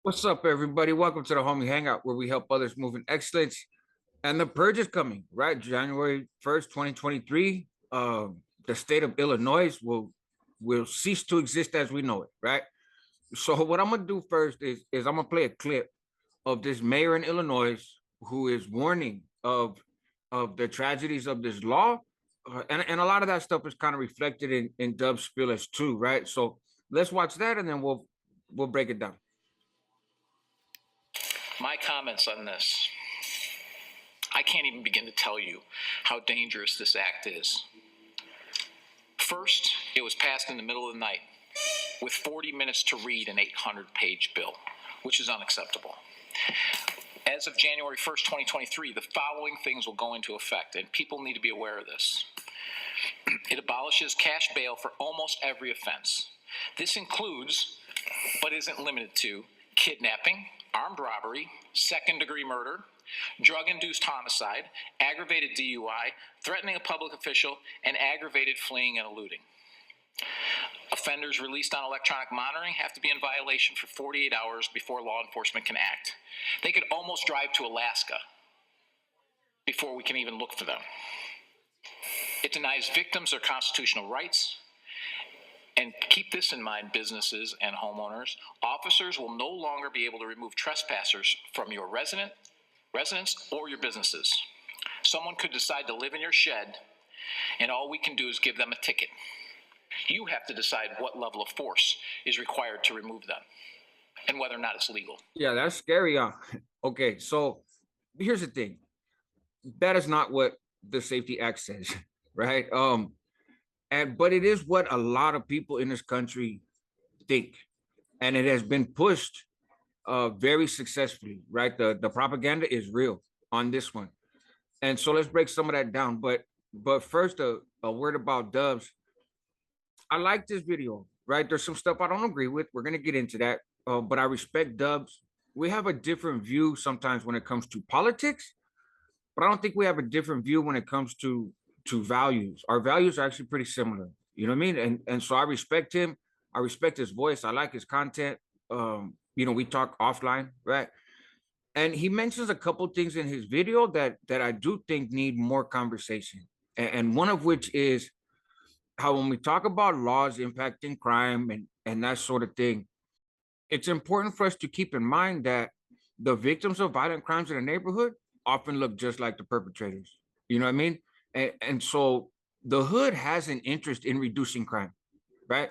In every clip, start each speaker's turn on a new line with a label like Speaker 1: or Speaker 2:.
Speaker 1: What's up, everybody? Welcome to the Homie Hangout, where we help others move in excellence. And the purge is coming, right? January 1st, 2023. The state of Illinois will cease to exist as we know it, right? So what I'm gonna do first is I'm gonna play a clip of this mayor in Illinois who is warning of the tragedies of this law, and a lot of that stuff is kind of reflected in Dub's spiel as too, right? So let's watch that, and then we'll break it down.
Speaker 2: My comments on this, I can't even begin to tell you how dangerous this act is. First, it was passed in the middle of the night with 40 minutes to read an 800-page bill, which is unacceptable. As of January 1st, 2023, the following things will go into effect, and people need to be aware of this. It abolishes cash bail for almost every offense. This includes, but isn't limited to, kidnapping, armed robbery, second-degree murder, drug-induced homicide, aggravated DUI, threatening a public official, and aggravated fleeing and eluding. Offenders released on electronic monitoring have to be in violation for 48 hours before law enforcement can act. They could almost drive to Alaska before we can even look for them. It denies victims their constitutional rights. And keep this in mind, businesses and homeowners. Officers will no longer be able to remove trespassers from your residence or your businesses. Someone could decide to live in your shed, and all we can do is give them a ticket. You have to decide what level of force is required to remove them and whether or not it's legal.
Speaker 1: Yeah, that's scary. Okay, so here's the thing. That is not what the Safety Act says, right? But it is what a lot of people in this country think, and it has been pushed very successfully, right? The propaganda is real on this one, and so let's break some of that down. But first, a word about Dubs. I like this video, right? There's some stuff I don't agree with. We're gonna get into that, but I respect Dubs. We have a different view sometimes when it comes to politics, but I don't think we have a different view when it comes to values. Our values are actually pretty similar. You know what I mean? And so I respect him. I respect his voice. I like his content. We talk offline, right? And he mentions a couple things in his video that I do think need more conversation. And one of which is how when we talk about laws impacting crime and that sort of thing, it's important for us to keep in mind that the victims of violent crimes in the neighborhood often look just like the perpetrators. You know what I mean? And so the hood has an interest in reducing crime, right?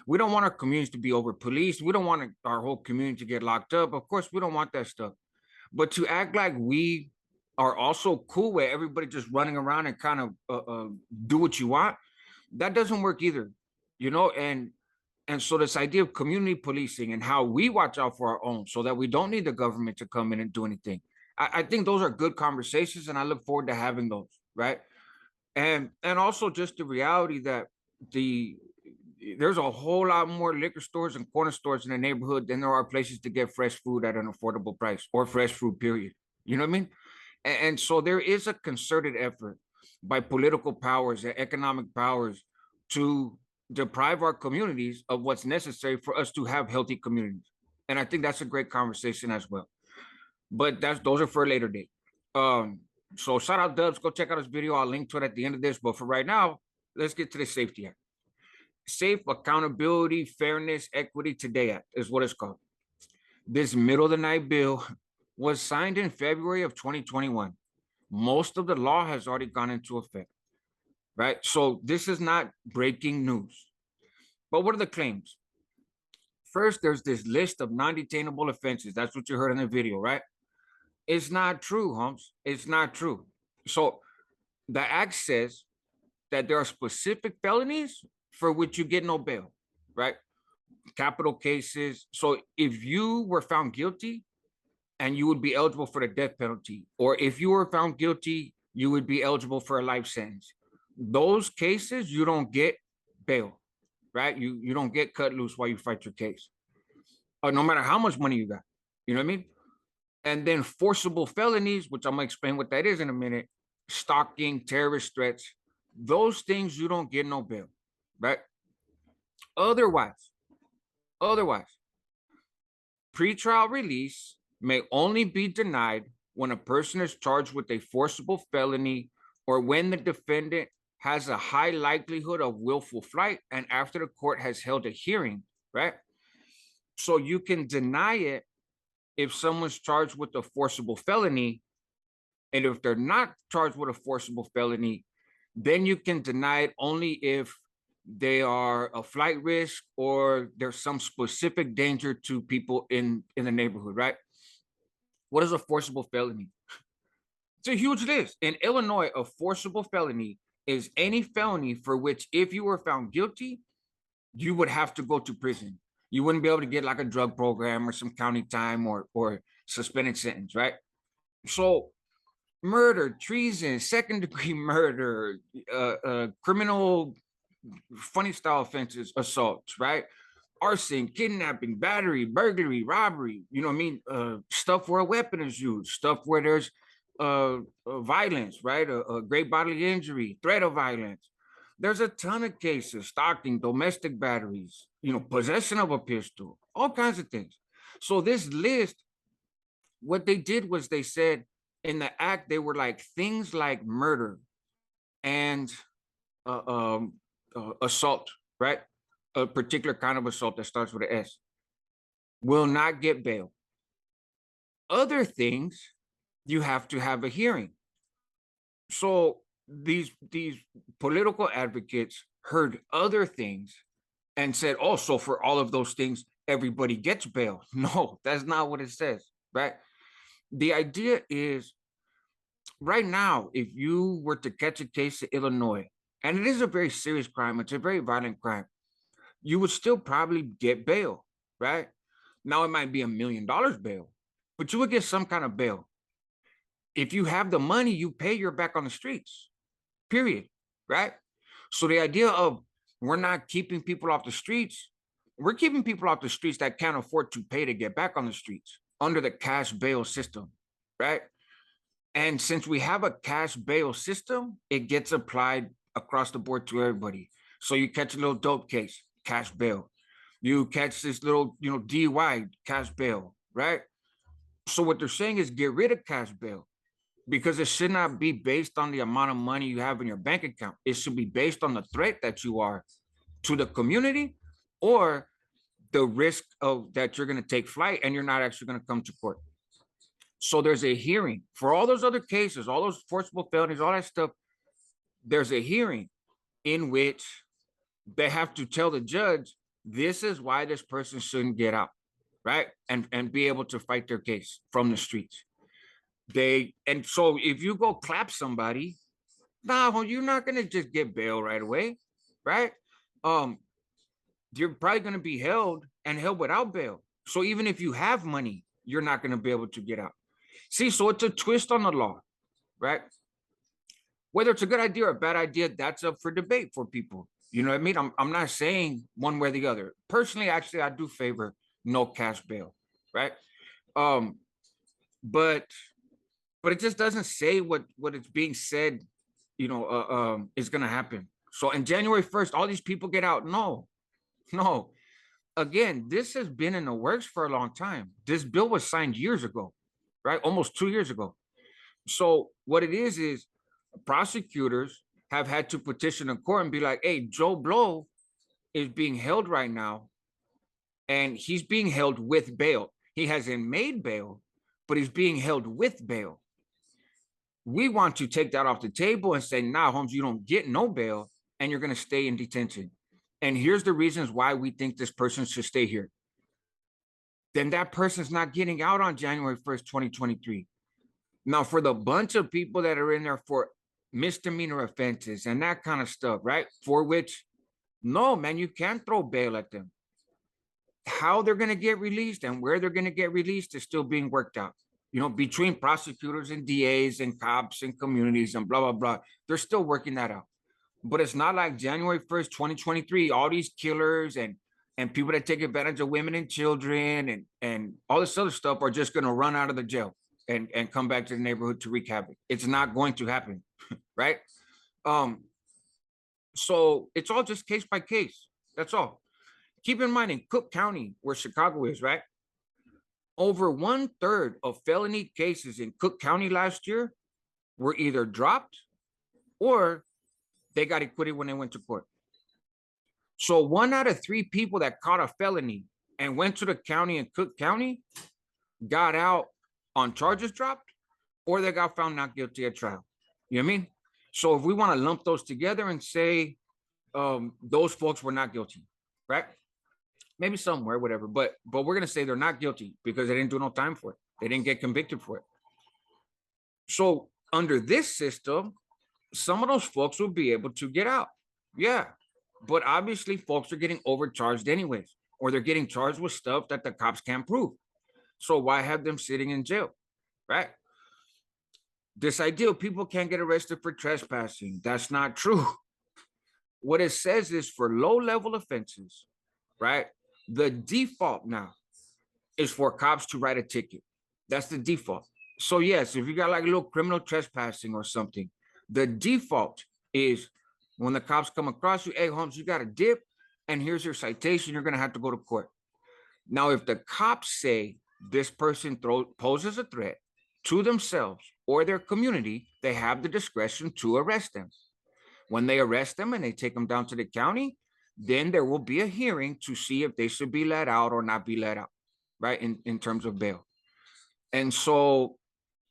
Speaker 1: We don't want our communities to be over policed. We don't want our whole community to get locked up. Of course, we don't want that stuff. But to act like we are also cool with everybody just running around and kind of do what you want, that doesn't work either, And so this idea of community policing and how we watch out for our own so that we don't need the government to come in and do anything. I think those are good conversations, and I look forward to having those, right? And also just the reality that there's a whole lot more liquor stores and corner stores in the neighborhood than there are places to get fresh food at an affordable price or fresh food, period. You know what I mean? And so there is a concerted effort by political powers and economic powers to deprive our communities of what's necessary for us to have healthy communities. And I think that's a great conversation as well. But those are for a later date. So shout out Dubs. Go check out his video. I'll link to it at the end of this. But for right now, let's get to the Safety Act. Safe Accountability, Fairness, Equity Today Act is what it's called. This middle of the night bill was signed in February of 2021. Most of the law has already gone into effect, right? So this is not breaking news. But what are the claims? First, there's this list of non-detainable offenses. That's what you heard in the video, right? It's not true, Holmes. It's not true. So the act says that there are specific felonies for which you get no bail, right? Capital cases. So if you were found guilty, and you would be eligible for the death penalty, or if you were found guilty, you would be eligible for a life sentence. Those cases, you don't get bail, right? You don't get cut loose while you fight your case, no matter how much money you got. You know what I mean? And then forcible felonies, which I'm gonna explain what that is in a minute, stalking, terrorist threats, those things you don't get no bail, right? Otherwise, pretrial release may only be denied when a person is charged with a forcible felony or when the defendant has a high likelihood of willful flight and after the court has held a hearing, right? So you can deny it if someone's charged with a forcible felony. And if they're not charged with a forcible felony, then you can deny it only if they are a flight risk or there's some specific danger to people in the neighborhood, right? What is a forcible felony? It's a huge list. In Illinois, a forcible felony is any felony for which, if you were found guilty, you would have to go to prison. You wouldn't be able to get like a drug program or some county time or suspended sentence, right? So murder, treason, second-degree murder, criminal funny style offenses, assaults, right? Arson, kidnapping, battery, burglary, robbery, you know what I mean? Stuff where a weapon is used, stuff where there's violence, right? A great bodily injury, threat of violence. There's a ton of cases, stalking, domestic batteries, you know, possession of a pistol, all kinds of things. So this list, what they did was they said in the act, they were like things like murder and assault, right? A particular kind of assault that starts with an S will not get bail. Other things, you have to have a hearing. So these political advocates heard other things and said, oh, so for all of those things, everybody gets bail. No, that's not what it says, right? The idea is right now, if you were to catch a case in Illinois, and it is a very serious crime, it's a very violent crime, you would still probably get bail, right? Now it might be $1 million bail, but you would get some kind of bail. If you have the money, you pay, you're back on the streets, period, right? So the idea of we're not keeping people off the streets, we're keeping people off the streets that can't afford to pay to get back on the streets under the cash bail system, right? And since we have a cash bail system, it gets applied across the board to everybody. So you catch a little dope case, cash bail. You catch this little, you know, DUI, cash bail, right? So what they're saying is get rid of cash bail because it should not be based on the amount of money you have in your bank account. It should be based on the threat that you are to the community or the risk of that you're going to take flight and you're not actually going to come to court. So there's a hearing for all those other cases, all those forcible felonies, all that stuff. There's a hearing in which they have to tell the judge, this is why this person shouldn't get out, right? And be able to fight their case from the streets. And so if you go clap somebody, no, you're not gonna just get bail right away, right? You're probably gonna be held and held without bail. So even if you have money, you're not gonna be able to get out. See, so it's a twist on the law, right? Whether it's a good idea or a bad idea, that's up for debate for people. You know what I mean? I'm not saying one way or the other. Personally, actually, I do favor no cash bail, right? But it just doesn't say what it's being said, you know, is going to happen. So in January 1st, all these people get out. No. Again, this has been in the works for a long time. This bill was signed years ago, right? Almost 2 years ago. So what it is prosecutors have had to petition a court and be like, hey, Joe Blow is being held right now, and he's being held with bail. He hasn't made bail, but he's being held with bail. We want to take that off the table and say, nah, Holmes, you don't get no bail, and you're going to stay in detention. And here's the reasons why we think this person should stay here. Then that person's not getting out on January 1st, 2023. Now, for the bunch of people that are in there for misdemeanor offenses and that kind of stuff, right? For which, no, man, you can't throw bail at them. How they're going to get released and where they're going to get released is still being worked out. You know, between prosecutors and DAs and cops and communities and blah, blah, blah. They're still working that out. But it's not like January 1st, 2023, all these killers and people that take advantage of women and children and all this other stuff are just going to run out of the jail and come back to the neighborhood to wreak havoc. It's not going to happen, right? So it's all just case by case. That's all. Keep in mind in Cook County, where Chicago is, right? over 1/3 of felony cases in Cook County last year were either dropped or they got acquitted when they went to court. So 1 out of 3 people that caught a felony and went to the county in Cook County got out on charges dropped, or they got found not guilty at trial. You know what I mean? So if we want to lump those together and say those folks were not guilty, right? Maybe somewhere, whatever, but we're gonna say they're not guilty because they didn't do no time for it. They didn't get convicted for it. So under this system, some of those folks will be able to get out. Yeah. But obviously, folks are getting overcharged anyways, or they're getting charged with stuff that the cops can't prove. So why have them sitting in jail? Right? This idea of people can't get arrested for trespassing, that's not true. What it says is for low-level offenses, right? The default now is for cops to write a ticket. That's the default. So yes, if you got like a little criminal trespassing or something, the default is when the cops come across you, hey, Holmes, you got a dip, and here's your citation, you're going to have to go to court. Now, if the cops say this person poses a threat to themselves or their community, they have the discretion to arrest them. When they arrest them and they take them down to the county, then there will be a hearing to see if they should be let out or not be let out, right, in terms of bail. And so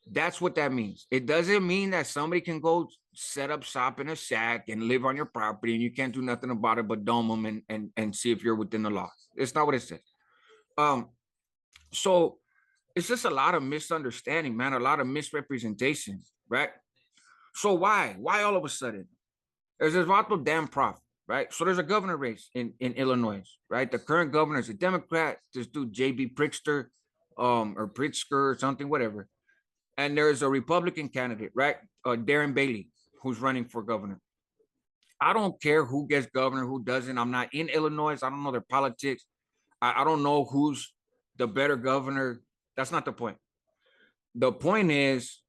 Speaker 1: that's what that means. It doesn't mean that somebody can go set up shop in a shack and live on your property and you can't do nothing about it but dome them and see if you're within the law. It's not what it says. So it's just a lot of misunderstanding, man, a lot of misrepresentation, right? So why all of a sudden? There's this Vato damn prof, right? So there's a governor race in Illinois, right? The current governor is a Democrat, this dude JB Pritzker, or Pritzker or something, whatever. And there's a Republican candidate, right? Darren Bailey, who's running for governor. I don't care who gets governor, who doesn't. I'm not in Illinois. I don't know their politics. I don't know who's the better governor. That's not the point. The point is,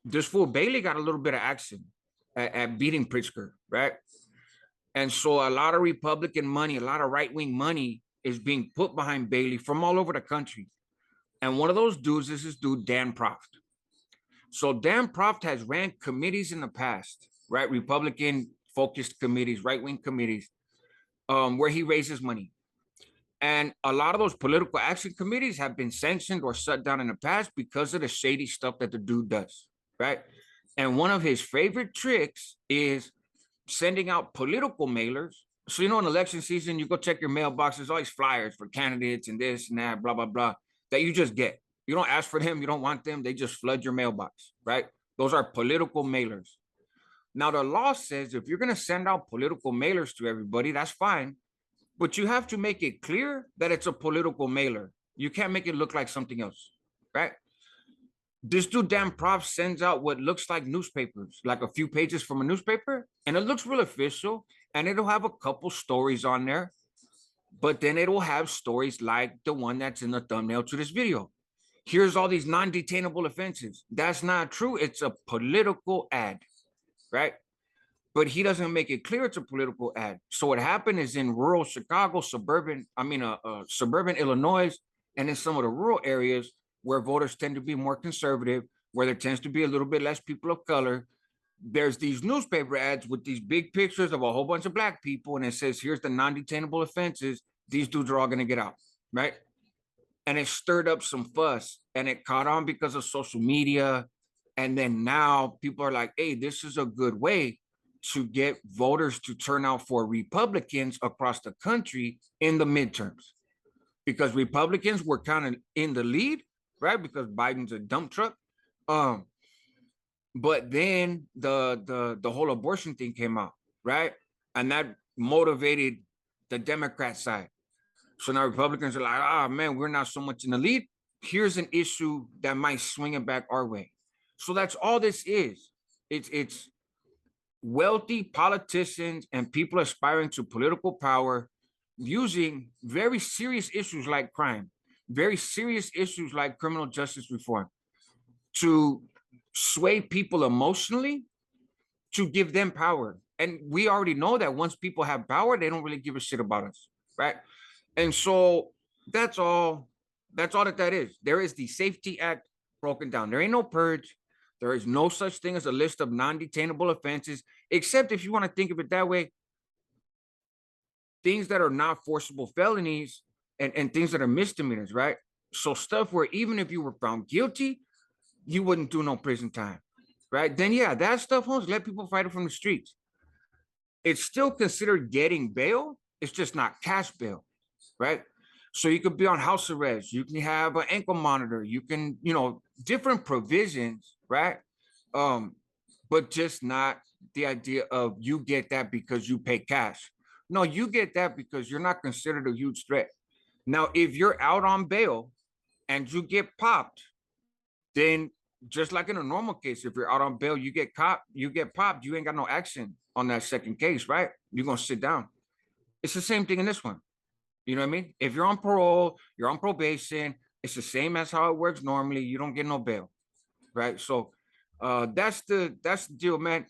Speaker 1: this fool Bailey got a little bit of action at beating Pritzker, right? And so a lot of Republican money, a lot of right-wing money is being put behind Bailey from all over the country. And one of those dudes is this dude, Dan Proft. So Dan Proft has ran committees in the past, right? Republican-focused committees, right-wing committees, where he raises money. And a lot of those political action committees have been sanctioned or shut down in the past because of the shady stuff that the dude does, right? And one of his favorite tricks is sending out political mailers. So, in election season, you go check your mailbox, there's always flyers for candidates and this and that, blah, blah, blah, that you just get. You don't ask for them, you don't want them, they just flood your mailbox, right? Those are political mailers. Now, the law says if you're going to send out political mailers to everybody, that's fine. But you have to make it clear that it's a political mailer. You can't make it look like something else, right? This dude, Dan Prof, sends out what looks like newspapers, like a few pages from a newspaper, and it looks real official, and it'll have a couple stories on there, but then it'll have stories like the one that's in the thumbnail to this video. Here's all these non-detainable offenses. That's not true. It's a political ad, right? But he doesn't make it clear it's a political ad. So what happened is in rural Chicago, suburban Illinois, and in some of the rural areas where voters tend to be more conservative, where there tends to be a little bit less people of color, there's these newspaper ads with these big pictures of a whole bunch of black people, and it says, here's the non-detainable offenses. These dudes are all going to get out, right? And it stirred up some fuss, and it caught on because of social media. And then now people are like, hey, this is a good way to get voters to turn out for Republicans across the country in the midterms, because Republicans were kind of in the lead, right? Because Biden's a dump truck. But then the whole abortion thing came out, right? And that motivated the Democrat side. So now Republicans are like, oh man, we're not so much in the lead. Here's an issue that might swing it back our way. So that's all this is. It's wealthy politicians and people aspiring to political power using very serious issues like crime, very serious issues like criminal justice reform, to sway people emotionally, to give them power. And we already know that once people have power, they don't really give a shit about us, right? And so that's all That's all that is. There is the Safety Act broken down. There ain't no purge. There is no such thing as a list of non-detainable offenses, except if you want to think of it that way, things that are not forcible felonies and things that are misdemeanors, right? So stuff where even if you were found guilty, you wouldn't do no prison time, right? Then yeah, that stuff, Holmes, let people fight it from the streets. It's still considered getting bail. It's just not cash bail, right? So you could be on house arrest. You can have an ankle monitor. You can, different provisions, right? Um, but just not the idea of you get that because you pay cash. No, you get that because you're not considered a huge threat. Now, if you're out on bail and you get popped, then just like in a normal case, if you're out on bail, you get caught, you get popped, you ain't got no action on that second case, right? You're gonna sit down. It's the same thing in this one. You know what I mean? If you're on parole, you're on probation, it's the same as how it works normally. You don't get no bail, right? So that's the deal, man.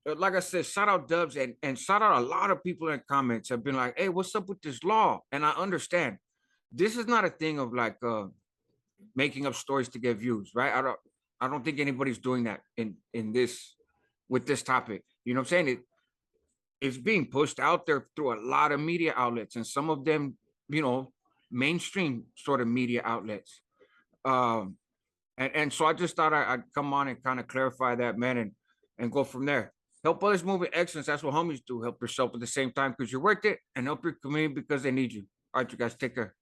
Speaker 1: Like I said, shout out Dubs and shout out a lot of people in the comments have been like, hey, what's up with this law? And I understand. This is not a thing of like making up stories to get views, right? I don't think anybody's doing that in this with this topic. You know what I'm saying? It's being pushed out there through a lot of media outlets, and some of them, mainstream sort of media outlets. Um, and so I just thought I'd come on and kind of clarify that, man, and go from there. Help others move in excellence. That's what homies do. Help yourself at the same time because you're worth it, and help your community because they need you. All right, you guys take care.